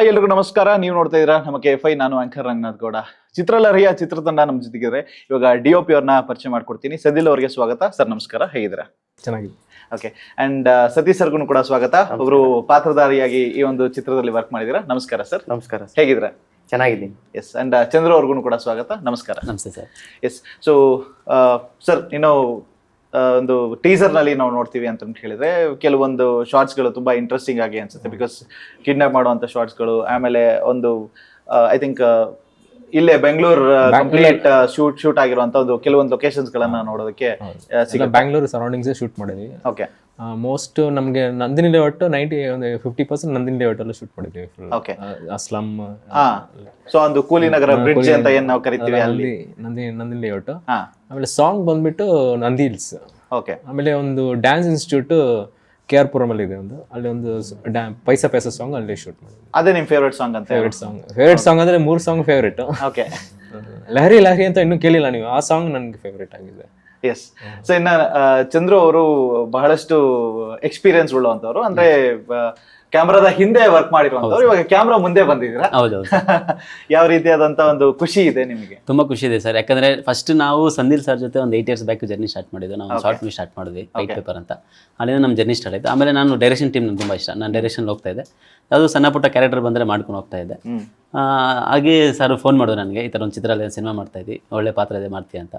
Hi ಎಲ್ರಿಗೂ ನಮಸ್ಕಾರ. ನೀವು ನೋಡ್ತಾ ಇದ್ದೀರಾ ನಮ್ಮ KFI. ನಾನು ಆಂಕರ್ ರಂಗನಾಥ್ ಗೌಡ. ಚಿತ್ರಲಹರಿಯ ಚಿತ್ರತಂಡ ನಮ್ಮ ಜೊತೆಗಿದ್ರೆ ಇವಾಗ DOP ಅವ್ರನ್ನ ಪರಿಚಯ ಮಾಡ್ಕೊಡ್ತೀನಿ. ಸದಿಲ್ ಅವರಿಗೆ ಸ್ವಾಗತ ಸರ್. ನಮಸ್ಕಾರ, ಹೇಗಿದ್ದೀರಾ? ಚೆನ್ನಾಗಿದೆ. ಓಕೆ. ಅಂಡ್ ಸತೀಶ್ ಸರ್ಗೂ ಕೂಡ ಸ್ವಾಗತ. ಅವರು ಪಾತ್ರಧಾರಿಯಾಗಿ ಈ ಒಂದು ಚಿತ್ರದಲ್ಲಿ ವರ್ಕ್ ಮಾಡಿದ್ದೀರಾ. ನಮಸ್ಕಾರ ಸರ್. ನಮಸ್ಕಾರ. ಹೇಗಿದ್ದೀರಾ? ಚೆನ್ನಾಗಿದ್ದೀನಿ. ಎಸ್. ಅಂಡ್ ಚಂದ್ರ ಅವ್ರಿಗೂ ಕೂಡ ಸ್ವಾಗತ. ನಮಸ್ಕಾರ. ನಮಸ್ತೆ ಸರ್. ಎಸ್. ಸೊ ಸರ್, ಒಂದು ಟೀಸರ್ ನಲ್ಲಿ ನಾವು ನೋಡ್ತೀವಿ ಅಂತ ಹೇಳಿದ್ರೆ ಕೆಲವೊಂದು ಶಾರ್ಟ್ಸ್ ಗಳು ತುಂಬಾ ಇಂಟ್ರೆಸ್ಟಿಂಗ್ ಆಗಿ ಅನ್ಸುತ್ತೆ. ಬಿಕಾಸ್ ಕಿಡ್ನಾಪ್ ಮಾಡುವಂತ ಶಾರ್ಟ್ಸ್ ಗಳು, ಆಮೇಲೆ ಒಂದು ಐ ಥಿಂಕ್ ಇಲ್ಲೇ ಬೆಂಗಳೂರು ಕಂಪ್ಲೀಟ್ ಶೂಟ್ ಆಗಿರುವಂತ ಒಂದು ಕೆಲವೊಂದು ಲೊಕೇಶನ್ಸ್ ಗಳನ್ನ ನೋಡೋದಕ್ಕೆ ಬ್ಯಾಂಗ್ಳೂರ್ ಸರೌಂಡಿಂಗ್ಸ್ ಶೂಟ್ ಮಾಡಿದ್ವಿ. ಓಕೆ. ಮೋಸ್ಟ್ ನಮಗೆ ನಂದಿನಿ ಲೇಔಟ್ 50% ನಂದಿನಿ ಲೇಔಟ್ ಅಲ್ಲೂ ಶೂಟ್ ಮಾಡಿದ್ವಿ. ಓಕೆ. ಸ್ಲಮ್. ಸೊ ಒಂದು ಕೂಲಿನಗರ ಬ್ರಿಡ್ಜ್ ಅಂತ ಏನ್ ನಾವು ಕರಿತೀವಿ ಅಲ್ಲಿ ನಂದಿನಿ ಲೇಔಟ್. ಆಮೇಲೆ ಸಾಂಗ್ ಬಂದ್ಬಿಟ್ಟು ನಂದಿ ಹಿಲ್ಸ್. ಓಕೆ. ಆಮೇಲೆ ಒಂದು ಡ್ಯಾನ್ಸ್ ಇನ್ಸ್ಟಿಟ್ಯೂಟ್ KR ಪುರಂ ಅಲ್ಲಿ ಇದೆ, ಅಲ್ಲಿ ಒಂದು ಪೈಸಾ ಪೈಸಾ ಸಾಂಗ್ ಅಲ್ಲಿ ಶೂಟ್ ಮಾಡಿದ್ವಿ. ಅದೇ ನಿಮ್ ಫೇವರೇಟ್ ಸಾಂಗ್ ಅಂತ? ಫೇವರೇಟ್ ಸಾಂಗ್ ಅಂದ್ರೆ 3 song favourite. Okay. Lahari Lahari ಅಂತ ಇನ್ನೂ ಕೇಳಿಲ್ಲ ನೀವು, ಆ ಸಾಂಗ್ ನನ್ಗೆ ಫೇವರೇಟ್ ಆಗಿದೆ. ಎಸ್. ಸೊ ಇನ್ನ ಚಂದ್ರು ಅವರು ಬಹಳಷ್ಟು ಎಕ್ಸ್ಪೀರಿಯನ್ಸ್ ಉಳ್ಳವಂತವ್ರು, ಅಂದ್ರೆ ಕ್ಯಾಮ್ರಾದ ಹಿಂದೆ ವರ್ಕ್ ಮಾಡಿರುವಂತವ್ರು. ಇವಾಗ ಕ್ಯಾಮ್ರಾ ಮುಂದೆ ಬಂದಿದ್ದೀರಾ. ಹೌದೌದು. ಯಾವ ರೀತಿಯಾದಂತ ಒಂದು ಖುಷಿ ಇದೆ ನಿಮಗೆ? ತುಂಬಾ ಖುಷಿ ಇದೆ ಸರ್. ಯಾಕಂದ್ರೆ ಫಸ್ಟ್ ನಾವು ಸಂದಿಲ್ ಸರ್ ಜೊತೆ ಒಂದು 8 years ಬ್ಯಾಕ್ ಜರ್ನಿ ಸ್ಟಾರ್ಟ್ ಮಾಡಿದ್ವಿ. ನಾವು ಶಾರ್ಟ್ ಮೂವಿ ಸ್ಟಾರ್ಟ್ ಮಾಡಿದ್ವಿ, ವೈಟ್ ಪೇಪರ್ ಅಂತ. ಅಲ್ಲಿಂದ ನಮ್ಮ ಜರ್ನಿ ಸ್ಟಾರ್ಟ್ ಆಯಿತು. ಆಮೇಲೆ ನಾನು ಡೈರೆಕ್ಷನ್ ಟೀಮ್ ನನಗೆ ತುಂಬ ಇಷ್ಟ. ನಾನು ಡೈರೆಕ್ಷನ್ ಹೋಗ್ತಾ ಇದ್ದೆ, ಯಾವುದು ಸಣ್ಣ ಪುಟ್ಟ ಕ್ಯಾರೆಕ್ಟರ್ ಬಂದರೆ ಮಾಡ್ಕೊಂಡು ಹೋಗ್ತಾ ಇದ್ದೆ. ಹಾಗೆ ಸರ್ ಫೋನ್ ಮಾಡಿದ್ರು ನನಗೆ, ಈ ಥರ ಒಂದು ಚಿತ್ರದಲ್ಲಿ ಸಿನಿಮಾ ಮಾಡ್ತಾ ಇದ್ವಿ, ಒಳ್ಳೆ ಪಾತ್ರ ಇದೆ ಮಾಡ್ತೀಯ ಅಂತ.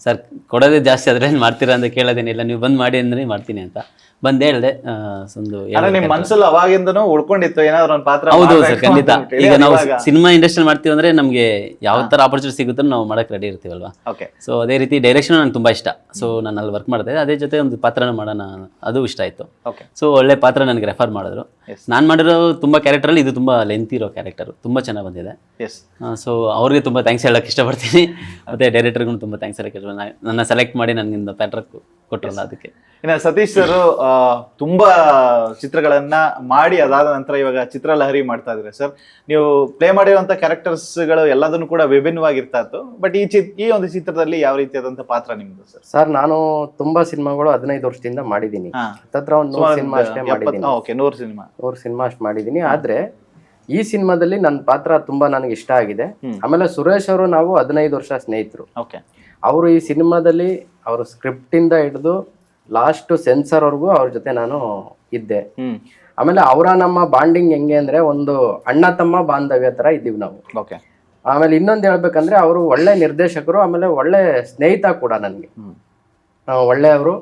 ಸರ್ ಕೊಡೋದೇ ಜಾಸ್ತಿ, ಅದ್ರೇನು ಮಾಡ್ತೀರಾ ಅಂತ ಕೇಳೋದೇನಿಲ್ಲ, ನೀವು ಬಂದು ಮಾಡಿ ಅಂದ್ರೆ ಮಾಡ್ತೀನಿ ಅಂತ ಬಂದು ಹೇಳಿದೆ. ಒಂದು ನಿಮ್ಮ ಮನಸ್ಸಲ್ಲಿ ಅವಾಗಿಂದನೂ ಉಳ್ಕೊಂಡಿತ್ತು ಏನಾದ್ರು ಒಂದು ಪಾತ್ರ? ಹೌದು ಸರ್, ಖಂಡಿತ. ಈಗ ನಾವು ಸಿನಿಮಾ ಇಂಡಸ್ಟ್ರಿ ಮಾಡ್ತೀವಿ ಅಂದ್ರೆ ನಮಗೆ ಯಾವ ಥರ ಆಪರ್ಚುನಿಟಿ ಸಿಗುತ್ತೋ ನಾವು ಮಾಡಕ್ಕೆ ರೆಡಿ ಇರ್ತೀವಲ್ವಾ. ಸೊ ಅದೇ ರೀತಿ ಡೈರೆಕ್ಷನ್ ನಂಗೆ ತುಂಬ ಇಷ್ಟ. ಸೊ ನಾನು ಅಲ್ಲಿ ವರ್ಕ್ ಮಾಡ್ತಾ ಇದ್ದೆ, ಅದೇ ಜೊತೆ ಒಂದು ಪಾತ್ರನ ಮಾಡೋಣ, ಅದು ಇಷ್ಟ ಆಯಿತು. ಸೊ ಒಳ್ಳೆ ಪಾತ್ರ ನನಗೆ ರೆಫರ್ ಮಾಡಿದ್ರು. ನಾನು ಮಾಡಿರೋ ತುಂಬ ಕ್ಯಾರೆಕ್ಟರಲ್ಲಿ ಇದು ತುಂಬ ಲೆಂತ್ ಇರೋ ಕ್ಯಾರೆಕ್ಟರ್, ತುಂಬ ಚೆನ್ನಾಗಿ ಬಂದಿದೆ. ಸೊ ಅವ್ರಿಗೆ ತುಂಬ ಥ್ಯಾಂಕ್ಸ್ ಹೇಳಕ್ಕೆ ಇಷ್ಟಪಡ್ತೀನಿ. ಮತ್ತು ಡೈರೆಕ್ಟರ್ಗೂ ತುಂಬ ಥ್ಯಾಂಕ್ಸ್ ಹೇಳಕ್ಕೆ ಇಷ್ಟಪಡ್ತೀನಿ, ನನ್ನ ಸೆಲೆಕ್ಟ್ ಮಾಡಿ ನನಗಿಂದ ಪ್ಯಾಟ್ರ್ ಕೊಟ್ಟರಲ್ಲ ಅದಕ್ಕೆ. ಇನ್ನು ಸತೀಶ್ ಸರ್ ತುಂಬಾ ಚಿತ್ರಗಳನ್ನ ಮಾಡಿ ಅದಾದ ನಂತರ ಇವಾಗ ಚಿತ್ರಲಹರಿ ಮಾಡ್ತಾ ಇದ್ರೆ ಸರ್, ನೀವು ಪ್ಲೇ ಮಾಡಿರುವಂತ ಕ್ಯಾರೆಕ್ಟರ್ಸ್ಗಳು ಎಲ್ಲದನ್ನು ಕೂಡ ವಿಭಿನ್ನವಾಗಿರ್ತಾ ಇತ್ತು. ಬಟ್ ಈ ಒಂದು ಚಿತ್ರದಲ್ಲಿ ಯಾವ ರೀತಿಯಾದಂತ ಪಾತ್ರ ನಿಮ್ದು ಸರ್? ಸರ್, ನಾನು ತುಂಬಾ ಸಿನಿಮಾಗಳು 15 ವರ್ಷದಿಂದ ಮಾಡಿದ್ದೀನಿ. ಹತ್ರ ಒಂದು 100 ಸಿನಿಮಾ ಅಷ್ಟೇ ಮಾಡಿದ್ದೀನಿ. ಓಕೆ, 100 ಸಿನಿಮಾ ಅಷ್ಟು ಮಾಡಿದ್ದೀನಿ. ಆದ್ರೆ ಈ ಸಿನಿಮಾದಲ್ಲಿ ನನ್ನ ಪಾತ್ರ ತುಂಬಾ ನನಗೆ ಇಷ್ಟ ಆಗಿದೆ. ಆಮೇಲೆ ಸುರೇಶ್ ಅವರು ನಾವು 15 ವರ್ಷ ಸ್ನೇಹಿತರು. ಓಕೆ. ಅವರು ಈ ಸಿನಿಮಾದಲ್ಲಿ ಅವರು ಸ್ಕ್ರಿಪ್ಟ್ ಇಂದ ಹಿಡಿದು ಲಾಸ್ಟ್ ಸೆನ್ಸರ್ ವರ್ಗೂ ಅವ್ರ ಜೊತೆ ನಾನು ಇದ್ದೆ. ಆಮೇಲೆ ಅವರ ನಮ್ಮ ಬಾಂಡಿಂಗ್ ಹೆಂಗೆ ಅಂದ್ರೆ ಒಂದು ಅಣ್ಣ ತಮ್ಮ ಬಾಂಧವ್ಯ ತರ ಇದ್ದೀವಿ ನಾವು. ಓಕೆ. ಆಮೇಲೆ ಇನ್ನೊಂದು ಹೇಳ್ಬೇಕಂದ್ರೆ ಅವರು ಒಳ್ಳೆ ನಿರ್ದೇಶಕರು, ಆಮೇಲೆ ಒಳ್ಳೆ ಸ್ನೇಹಿತ ಕೂಡ ನನಗೆ, ಒಳ್ಳೆಯವರು.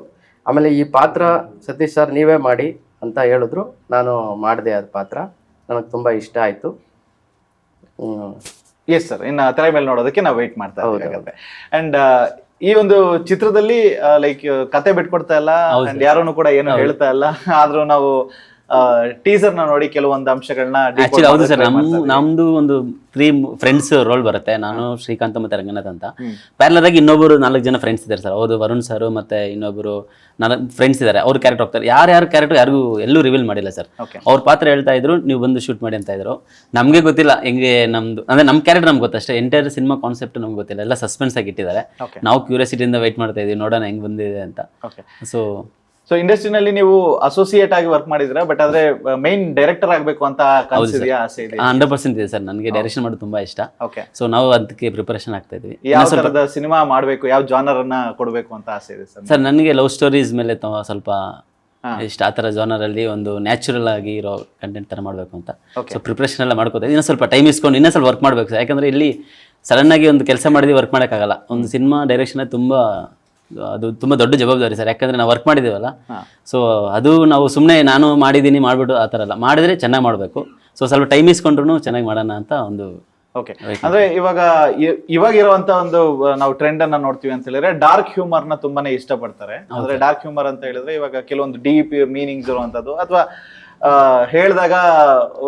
ಆಮೇಲೆ ಈ ಪಾತ್ರ ಸತೀಶ್ ಸರ್ ನೀವೇ ಮಾಡಿ ಅಂತ ಹೇಳಿದ್ರು, ನಾನು ಮಾಡಿದೆ. ಅದು ಪಾತ್ರ ನನಗೆ ತುಂಬಾ ಇಷ್ಟ ಆಯ್ತು. ಎಸ್ ಸರ್, ಇನ್ನು ತೆರೆ ಮೇಲೆ ನೋಡೋದಕ್ಕೆ ನಾವು ವೇಟ್ ಮಾಡ್ತಾ ಇದ್ದೀವಿ. ಅಂಡ್ ಈ ಒಂದು ಚಿತ್ರದಲ್ಲಿ ಲೈಕ್ ಕತೆ ಬಿಟ್ಕೊಡ್ತಾ ಇಲ್ಲ, ಯಾರನ್ನು ಕೂಡ ಏನು ಹೇಳ್ತಾ ಇಲ್ಲ. ಆದ್ರೂ ನಾವು ಟೀಸರ್ ನ ನೋಡಿ ಕೆಲವೊಂದು ಅಂಶಗಳನ್ನ. ಆಕ್ಚುಲಿ ಹೌದು ಸರ್, ನಮ್ದು ಒಂದು 3 ಫ್ರೆಂಡ್ಸ್ ರೋಲ್ ಬರುತ್ತೆ. ನಾನು, ಶ್ರೀಕಾಂತ್ ಮತ್ತೆ ರಂಗನಾಥ್ ಅಂತ. ಪ್ಯಾರಲರ್ ಆಗಿ ಇನ್ನೊಬ್ಬರು 4 ಜನ ಫ್ರೆಂಡ್ಸ್ ಇದ್ದಾರೆ ಸರ್. ಅವ್ರು ವರುಣ್ ಸರ್ ಮತ್ತೆ ಇನ್ನೊಬ್ಬರು 4 ಫ್ರೆಂಡ್ಸ್ ಇದ್ದಾರೆ. ಅವ್ರ ಕ್ಯಾರೆಕ್ಟರ್ ಹೋಗ್ತಾರೆ. ಯಾರ್ಯಾರ ಕ್ಯಾರೆಕ್ಟರ್ ಯಾರಿಗೂ ಎಲ್ಲೂ ರಿವೀಲ್ ಮಾಡಿಲ್ಲ ಸರ್. ಅವ್ರ ಪಾತ್ರ ಹೇಳ್ತಾ ಇದ್ರು, ನೀವು ಬಂದು ಶೂಟ್ ಮಾಡಿ ಅಂತ ಇದ್ರು. ನಮ್ಗೆ ಗೊತ್ತಿಲ್ಲ ಹೆಂಗೆ ನಮ್ದು, ಅಂದ್ರೆ ನಮ್ ಕ್ಯಾರೆಕ್ಟರ್ ನಮ್ಗೆ ಗೊತ್ತಷ್ಟೇ. ಎಂಟೈರ್ ಸಿನಿಮಾ ಕಾನ್ಸೆಪ್ಟ್ ನಮ್ಗೆ ಗೊತ್ತಿಲ್ಲ, ಎಲ್ಲ ಸಸ್ಪೆನ್ಸ್ ಆಗಿ ಇಟ್ಟಿದ್ದಾರೆ. ನಾವು ಕ್ಯೂರಿಯಾಸಿಟಿಯಿಂದ ವೆಯ್ಟ್ ಮಾಡ್ತಾ ಇದೀವಿ, ನೋಡೋಣ ಹೆಂಗ್ ಬಂದಿದೆ ಅಂತ. ಸೊ ಇಂಡಸ್ಟ್ರಿನಲ್ಲಿ ನೀವು ಅಸೋಸಿಯೇಟ್ ಆಗಿ ವರ್ಕ್ ಮಾಡಿದ್ರೆ, ಬಟ್ ಆದ್ರೆ ಮೈನ್ ಡೈರೆಕ್ಟರ್ ಆಗ್ಬೇಕು ಅಂತ ಕನಸಿದೆಯಾ, ಆಸೆ ಇದೆ? 100% ಇದೆ ಸರ್. ನನಗೆ ಡೈರೆಕ್ಷನ್ ಮಾಡೋದು ತುಂಬಾ ಇಷ್ಟ. ಓಕೆ. ಸೊ ನಾವು ಅದಕ್ಕೆ ಪ್ರಿಪರೇಷನ್ ಆಗ್ತಾ ಇದೀವಿ. ಯಾವ ತರದ ಸಿನಿಮಾ ಮಾಡಬೇಕು, ಯಾವ ಜಾನರ್ ಅನ್ನ ಕೊಡಬೇಕು ಅಂತ ಆಸೆ ಇದೆ ಸರ್? ಸರ್, ನನಗೆ ಲವ್ ಸ್ಟೋರೀಸ್ ಮೇಲೆ ಸ್ವಲ್ಪ ಇಷ್ಟ. ಆ ಥರ ಜಾನರ್ ಅಲ್ಲಿ ಒಂದು ನ್ಯಾಚುರಲ್ ಆಗಿ ಇರೋ ಕಂಟೆಂಟ್ ತರ ಮಾಡಬೇಕು ಅಂತ. ಸೊ ಪ್ರಿಪರೇಷನ್ ಎಲ್ಲ ಮಾಡ್ಕೋತಾ ಇನ್ನೂ ಸ್ವಲ್ಪ ಟೈಮ್ ಇಸ್ಕೊಂಡು ಇನ್ನೂ ಸ್ವಲ್ಪ ವರ್ಕ್ ಮಾಡ್ಬೇಕು ಸರ್. ಯಾಕಂದ್ರೆ ಇಲ್ಲಿ ಸಡನ್ ಆಗಿ ಒಂದು ಕೆಲಸ ಮಾಡಿದ್ವಿ ವರ್ಕ್ ಮಾಡೋಕ್ಕಾಗಲ್ಲ. ಒಂದು ಸಿನಿಮಾ ಡೈರೆಕ್ಷನ್ ಅದು ತುಂಬ ದೊಡ್ಡ ಜವಾಬ್ದಾರಿ ಸರ್. ಯಾಕಂದ್ರೆ ನಾವು ವರ್ಕ್ ಮಾಡಿದ್ದೀವಲ್ಲ. ಸೊ ಅದು ನಾವು ಸುಮ್ಮನೆ ನಾನು ಮಾಡಿದ್ದೀನಿ ಮಾಡ್ಬಿಟ್ಟು ಆ ಥರ ಅಲ್ಲ, ಮಾಡಿದ್ರೆ ಚೆನ್ನಾಗಿ ಮಾಡಬೇಕು. ಸೊ ಸ್ವಲ್ಪ ಟೈಮ್ ಇಸ್ಕೊಂಡ್ರು ಚೆನ್ನಾಗಿ ಮಾಡೋಣ ಅಂತ ಒಂದು. ಓಕೆ. ಅಂದ್ರೆ ಇವಾಗ ಇರುವಂತ ಒಂದು ನಾವು ಟ್ರೆಂಡ್ ಅನ್ನ ನೋಡ್ತೀವಿ ಅಂತ ಹೇಳಿದ್ರೆ ಡಾರ್ಕ್ ಹ್ಯೂಮರ್ ನ ತುಂಬಾನೇ ಇಷ್ಟಪಡ್ತಾರೆ. ಅಂದ್ರೆ ಡಾರ್ಕ್ ಹ್ಯೂಮರ್ ಅಂತ ಹೇಳಿದ್ರೆ ಇವಾಗ ಕೆಲವೊಂದು ಡೀಪ್ ಮೀನಿಂಗ್ಸ್ ಇರುವಂತದ್ದು, ಅಥವಾ ಹೇಳಿದಾಗ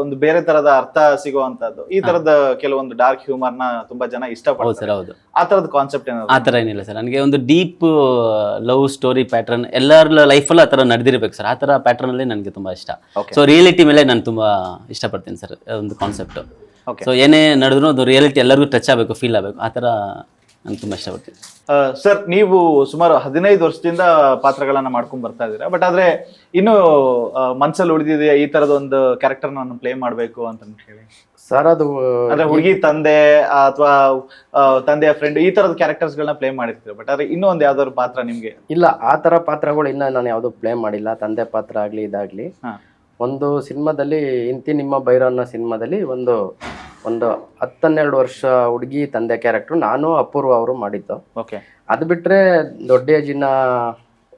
ಒಂದು ಬೇರೆ ತರದ ಅರ್ಥ ಸಿಗುವಂತದ್ದು, ಈ ತರದ ಕೆಲವೊಂದು ಡಾರ್ಕ್ ಹ್ಯೂಮರ್ ನ ತುಂಬಾ ಜನ ಇಷ್ಟಪಡ್ತಾರೆ. ಆ ತರದ ಕಾನ್ಸೆಪ್ಟ್ ಏನಾದ್ರು? ಆ ತರ ಏನಿಲ್ಲ ಸರ್. ನನಗೆ ಒಂದು ಡೀಪ್ ಲವ್ ಸ್ಟೋರಿ ಪ್ಯಾಟರ್ನ್ ಎಲ್ಲರ ಲೈಫಲ್ಲಿ ಆ ತರ ನಡೆದಿರ್ಬೇಕು ಸರ್. ಆ ತರ ಪ್ಯಾಟರ್ನ್ ಅಲ್ಲಿ ನನಗೆ ತುಂಬಾ ಇಷ್ಟ. ಸೊ ರಿಯಾಲಿಟಿ ಮೇಲೆ ನಾನು ತುಂಬಾ ಇಷ್ಟಪಡ್ತೀನಿ ಸರ್. ಒಂದು ಕಾನ್ಸೆಪ್ಟ್. ಸೊ ಏನೇ ನಡೆದ್ರು ಅದು ರಿಯಾಲಿಟಿ ಎಲ್ಲರಿಗೂ ಟಚ್ ಆಗಬೇಕು, ಫೀಲ್ ಆಗಬೇಕು. ಆ ತರ ನಾನು ತುಂಬ ಇಷ್ಟಪಡ್ತೀನಿ. ಸರ್, ನೀವು ಸುಮಾರು 15 ವರ್ಷದಿಂದ ಪಾತ್ರಗಳನ್ನ ಮಾಡ್ಕೊಂಡ್ ಬರ್ತಾ ಇದ್ದೀರಾ. ಬಟ್ ಆದ್ರೆ ಇನ್ನು ಮನ್ಸಲ್ಲಿ ಉಳಿದಿದೆಯಾ ಈ ತರದ ಒಂದು ಕ್ಯಾರೆಕ್ಟರ್ ನಾನು ಪ್ಲೇ ಮಾಡ್ಬೇಕು ಅಂತ ಹೇಳಿ? ಸರ್ ಅದು ಅಂದ್ರೆ ಹುಡುಗಿ ತಂದೆ ಅಥವಾ ತಂದೆಯ ಫ್ರೆಂಡ್ ಈ ತರದ ಕ್ಯಾರೆಕ್ಟರ್ಸ್ ಗಳನ್ನ ಪ್ಲೇ ಮಾಡಿರ್ತೀರ. ಬಟ್ ಆದ್ರೆ ಇನ್ನೂ ಒಂದು ಯಾವ್ದಾದ್ರು ಪಾತ್ರ ನಿಮ್ಗೆ? ಇಲ್ಲ, ಆ ತರ ಪಾತ್ರಗಳು ಇನ್ನ ನಾನು ಯಾವ್ದು ಪ್ಲೇ ಮಾಡಿಲ್ಲ. ತಂದೆ ಪಾತ್ರ ಆಗ್ಲಿ ಇದಾಗ್ಲಿ. ಒಂದು ಸಿನಿಮಾದಲ್ಲಿ ಇಂತಿ ನಿಮ್ಮ ಭೈರವ ಅನ್ನೋ ಸಿನಿಮಾದಲ್ಲಿ ಒಂದು 10-12 ವರ್ಷ ಹುಡುಗಿ ತಂದೆ ಕ್ಯಾರೆಕ್ಟರ್ ನಾನು ಅಪೂರ್ವ ಅವರು ಮಾಡಿದ್ದು. ಓಕೆ. ಅದು ಬಿಟ್ರೆ ದೊಡ್ಡ ಏಜಿನ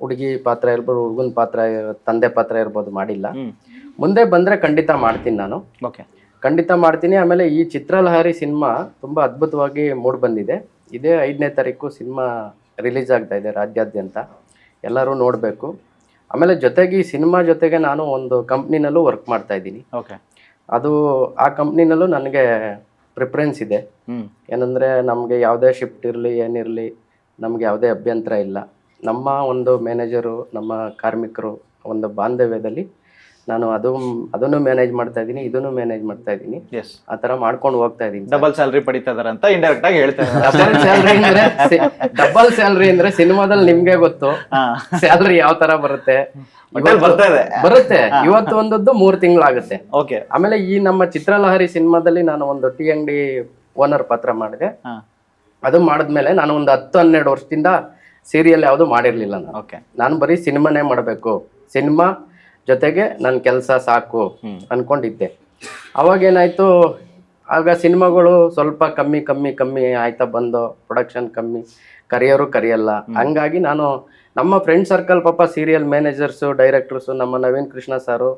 ಹುಡುಗಿ ಪಾತ್ರ ಇರ್ಬೋದು, ಹುಡುಗನ ಪಾತ್ರ, ತಂದೆ ಪಾತ್ರ ಇರ್ಬೋದು ಮಾಡಿಲ್ಲ. ಮುಂದೆ ಬಂದ್ರೆ ಖಂಡಿತ ಮಾಡ್ತೀನಿ ನಾನು. ಓಕೆ, ಖಂಡಿತ ಮಾಡ್ತೀನಿ. ಆಮೇಲೆ ಈ ಚಿತ್ರಲಹರಿ ಸಿನಿಮಾ ತುಂಬಾ ಅದ್ಭುತವಾಗಿ ಮೂಡ್ ಬಂದಿದೆ. ಇದೇ 5ನೇ ತಾರೀಕು ಸಿನಿಮಾ ರಿಲೀಸ್ ಆಗ್ತಾ ಇದೆ ರಾಜ್ಯಾದ್ಯಂತ, ಎಲ್ಲರೂ ನೋಡಬೇಕು. ಆಮೇಲೆ ಜೊತೆಗೆ ಈ ಸಿನಿಮಾ ಜೊತೆಗೆ ನಾನು ಒಂದು ಕಂಪ್ನಿನಲ್ಲೂ ವರ್ಕ್ ಮಾಡ್ತಾ ಇದ್ದೀನಿ. ಓಕೆ. ಅದು ಆ ಕಂಪ್ನಿನಲ್ಲೂ ನನಗೆ ಪ್ರಿಫರೆನ್ಸ್ ಇದೆ. ಏನಂದರೆ ನಮಗೆ ಯಾವುದೇ ಶಿಫ್ಟ್ ಇರಲಿ ಏನಿರಲಿ ನಮಗೆ ಯಾವುದೇ ಅಭ್ಯಂತರ ಇಲ್ಲ. ನಮ್ಮ ಒಂದು ಮ್ಯಾನೇಜರು, ನಮ್ಮ ಕಾರ್ಮಿಕರು ಒಂದು ಬಾಂಧವ್ಯದಲ್ಲಿ ನಾನು ಅದನ್ನು ಮ್ಯಾನೇಜ್ ಮಾಡ್ತಾ ಇದ್ದೀನಿ, ಇದನ್ನು ಮ್ಯಾನೇಜ್ ಮಾಡ್ತಾ ಇದ್ದೀನಿ. ಆ ಥರ ಮಾಡ್ಕೊಂಡು ಹೋಗ್ತಾ ಇದ್ದೀನಿ. ಡಬಲ್ ಸ್ಯಾಲ್ರಿ ಪಡಿತಾ ಇದಾರೆ ಅಂತ ಇಂಡೈರೆಕ್ಟ್ ಆಗಿ ಹೇಳ್ತಾರೆ. ಡಬಲ್ ಸ್ಯಾಲ್ರಿ ಅಂದ್ರೆ ಸಿನಿಮಾದಲ್ಲಿ ನಿಮ್ಗೆ ಗೊತ್ತು ಸ್ಯಾಲ್ರಿ ಯಾವ ತರ ಬರುತ್ತೆ. ಬರುತ್ತೆ. ಇವತ್ತು ಒಂದದ್ದು 3 ತಿಂಗಳಾಗುತ್ತೆ. ಓಕೆ. ಆಮೇಲೆ ಈ ನಮ್ಮ ಚಿತ್ರಲಹರಿ ಸಿನಿಮಾದಲ್ಲಿ ನಾನು ಒಂದು ಟೀ ಅಂಗಡಿ ಓನರ್ ಪಾತ್ರ ಮಾಡಿದೆ. ಅದು ಮಾಡಿದ್ಮೇಲೆ ನಾನು ಒಂದು 10-12 ವರ್ಷದಿಂದ ಸೀರಿಯಲ್ ಯಾವುದು ಮಾಡಿರ್ಲಿಲ್ಲ ನಾನು. ನಾನು ಬರೀ ಸಿನಿಮಾನೇ ಮಾಡಬೇಕು, ಸಿನಿಮಾ ಜೊತೆಗೆ ನನ್ನ ಕೆಲಸ ಸಾಕು ಅನ್ಕೊಂಡಿದ್ದೆ. ಅವಾಗೇನಾಯ್ತು, ಆಗ ಸಿನಿಮಾಗಳು ಸ್ವಲ್ಪ ಕಮ್ಮಿ ಆಯ್ತಾ ಬಂದು ಪ್ರೊಡಕ್ಷನ್ ಕಮ್ಮಿ, ಕರೆಯಲ್ಲ. ಹಂಗಾಗಿ ನಾನು ನಮ್ಮ ಫ್ರೆಂಡ್ ಸರ್ಕಲ್ ಪಾಪ ಸೀರಿಯಲ್ ಮ್ಯಾನೇಜರ್ಸು, ಡೈರೆಕ್ಟರ್ಸು, ನಮ್ಮ ನವೀನ್ ಕೃಷ್ಣ ಸಾರು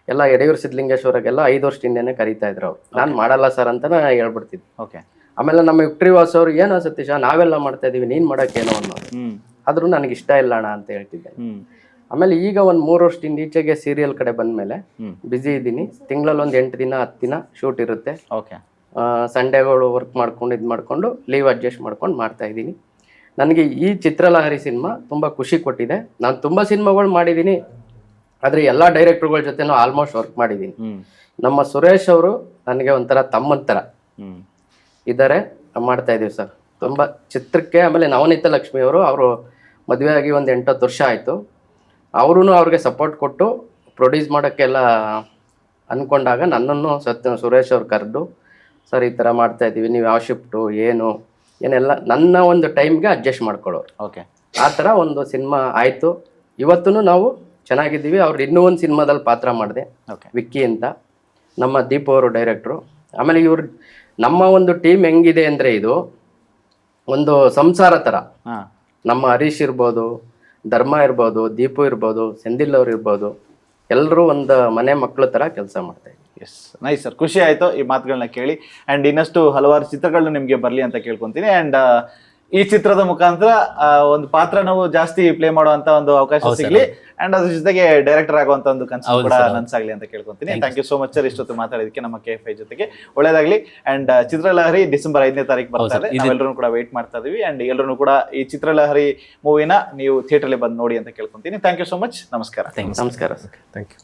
ಎಲ್ಲ ಯಡಿಯೂರು ಸಿದ್ಧಲಿಂಗೇಶ್ವರಗೆಲ್ಲ 5 ವರ್ಷದಿಂದನೇ ಕರೀತಾ ಇದ್ರು ಅವ್ರು. ನಾನು ಮಾಡಲ್ಲ ಸರ್ ಅಂತ ಹೇಳ್ಬಿಡ್ತಿದ್ದೆ. ಓಕೆ. ಆಮೇಲೆ ನಮ್ಮ ವಿಕ್ಟ್ರಿ ವಾಸ್ ಅವರು, ಏನೋ ಸತೀಶ ನಾವೆಲ್ಲ ಮಾಡ್ತಾ ಇದೀವಿ, ನೀನ್ ಮಾಡಕ್ಕೇನೋ ಅನ್ನೋದು. ಆದ್ರೂ ನನಗೆ ಇಷ್ಟ ಇಲ್ಲ ಅಣ್ಣ ಅಂತ ಹೇಳ್ತಿದ್ದೆ. ಆಮೇಲೆ ಈಗ ಒಂದು 3 ವರ್ಷದಿಂದ ಈಚೆಗೆ ಸೀರಿಯಲ್ ಕಡೆ ಬಂದ್ಮೇಲೆ ಬ್ಯುಸಿ ಇದ್ದೀನಿ. ತಿಂಗಳಲ್ಲಿ ಒಂದು 8 ದಿನ 10 ದಿನ ಶೂಟ್ ಇರುತ್ತೆ. ಸಂಡೇಗಳು ವರ್ಕ್ ಮಾಡ್ಕೊಂಡು ಲೀವ್ ಅಡ್ಜಸ್ಟ್ ಮಾಡ್ಕೊಂಡು ಮಾಡ್ತಾ ಇದ್ದೀನಿ. ನನಗೆ ಈ ಚಿತ್ರಲಹರಿ ಸಿನಿಮಾ ತುಂಬ ಖುಷಿ ಕೊಟ್ಟಿದೆ. ನಾನು ತುಂಬ ಸಿನಿಮಾಗಳು ಮಾಡಿದ್ದೀನಿ, ಆದರೆ ಎಲ್ಲ ಡೈರೆಕ್ಟರ್ಗಳ ಜೊತೆನೂ ಆಲ್ಮೋಸ್ಟ್ ವರ್ಕ್ ಮಾಡಿದ್ದೀನಿ. ನಮ್ಮ ಸುರೇಶ್ ಅವರು ನನಗೆ ಒಂಥರ ತಮ್ಮನ ಥರ ಇದ್ದಾರೆ, ಮಾಡ್ತಾ ಇದ್ದೀವಿ ಸರ್ ತುಂಬ ಚಿತ್ರಕ್ಕೆ. ಆಮೇಲೆ ನವನೀತ ಲಕ್ಷ್ಮಿ ಅವರು ಮದುವೆ ಆಗಿ ಒಂದು 8-10 ವರ್ಷ ಆಯಿತು. ಅವ್ರಿಗೆ ಸಪೋರ್ಟ್ ಕೊಟ್ಟು ಪ್ರೊಡ್ಯೂಸ್ ಮಾಡೋಕ್ಕೆಲ್ಲ ಅಂದ್ಕೊಂಡಾಗ ನನ್ನನ್ನು ಸುರೇಶ್ ಅವ್ರು ಕರೆದು, ಸರ್ ಈ ಥರ ಮಾಡ್ತಾ ಇದ್ದೀವಿ, ನೀವು ಯಾವ ಶಿಫ್ಟು ಏನೆಲ್ಲ ನನ್ನ ಒಂದು ಟೈಮ್ಗೆ ಅಡ್ಜಸ್ಟ್ ಮಾಡ್ಕೊಳ್ಳೋರು. ಓಕೆ. ಆ ಥರ ಒಂದು ಸಿನಿಮಾ ಆಯಿತು. ಇವತ್ತೂ ನಾವು ಚೆನ್ನಾಗಿದ್ದೀವಿ. ಅವ್ರು ಇನ್ನೂ ಒಂದು ಸಿನಿಮಾದಲ್ಲಿ ಪಾತ್ರ ಮಾಡಿದೆ, ವಿಕ್ಕಿ ಅಂತ, ನಮ್ಮ ದೀಪ್ ಅವರು ಡೈರೆಕ್ಟ್ರು. ಆಮೇಲೆ ನಮ್ಮ ಒಂದು ಟೀಮ್ ಹೆಂಗಿದೆ ಅಂದರೆ ಇದು ಒಂದು ಸಂಸಾರ ಥರ. ನಮ್ಮ ಹರೀಶ್ ಇರ್ಬೋದು, ಧರ್ಮ ಇರ್ಬೋದು, ದೀಪು ಇರ್ಬೋದು, ಸೆಂದಿಲ್ ಅವ್ರು ಇರ್ಬೋದು, ಎಲ್ಲರೂ ಒಂದು ಮನೆ ಮಕ್ಕಳ ಥರ ಕೆಲಸ ಮಾಡ್ತಾ ಇದ್ದೀವಿ. ಎಸ್, ನೈಸ್ ಸರ್, ಖುಷಿ ಆಯಿತು ಈ ಮಾತುಗಳನ್ನ ಕೇಳಿ. ಆ್ಯಂಡ್ ಇನ್ನಷ್ಟು ಹಲವಾರು ಚಿತ್ರಗಳು ನಿಮಗೆ ಬರಲಿ ಅಂತ ಕೇಳ್ಕೊತೀನಿ. ಆ್ಯಂಡ್ ಈ ಚಿತ್ರದ ಮುಖಾಂತರ ಒಂದು ಪಾತ್ರ ನಾವು ಜಾಸ್ತಿ ಪ್ಲೇ ಮಾಡುವಂತ ಒಂದು ಅವಕಾಶ ಸಿಗಲಿ, ಅಂಡ್ ಅದ್ರ ಜೊತೆಗೆ ಡೈರೆಕ್ಟರ್ ಆಗುವಂತ ಒಂದು ಕನಸು ಕೂಡ ನನ್ಸಾಗ್ಲಿ ಅಂತ ಕೇಳ್ಕೊಂತೀನಿ. Thank you so much sir, ಇಷ್ಟೊತ್ತು ಮಾತಾಡೋದಕ್ಕೆ ನಮ್ಮ KFI ಜೊತೆಗೆ. ಒಳ್ಳೇದಾಗ್ಲಿ. ಅಂಡ್ ಚಿತ್ರಲಹರಿ ಡಿಸೆಂಬರ್ 5ನೇ ತಾರೀಕು ಬರ್ತಾ ಇದೆ, ನಾವೆಲ್ಲರೂ ಕೂಡ ವೇಟ್ ಮಾಡ್ತಾ ಇದೀವಿ. ಅಂಡ್ ಎಲ್ಲರೂ ಕೂಡ ಈ ಚಿತ್ರಲಹರಿ ಮೂವಿನ ನೀವು ಥಿಯೇಟರ್ ಅಲ್ಲಿ ಬಂದು ನೋಡಿ ಅಂತ ಕೇಳ್ಕೊಂತೀನಿ. Thank you so much. ನಮಸ್ಕಾರ. ನಮಸ್ಕಾರ. Thank you.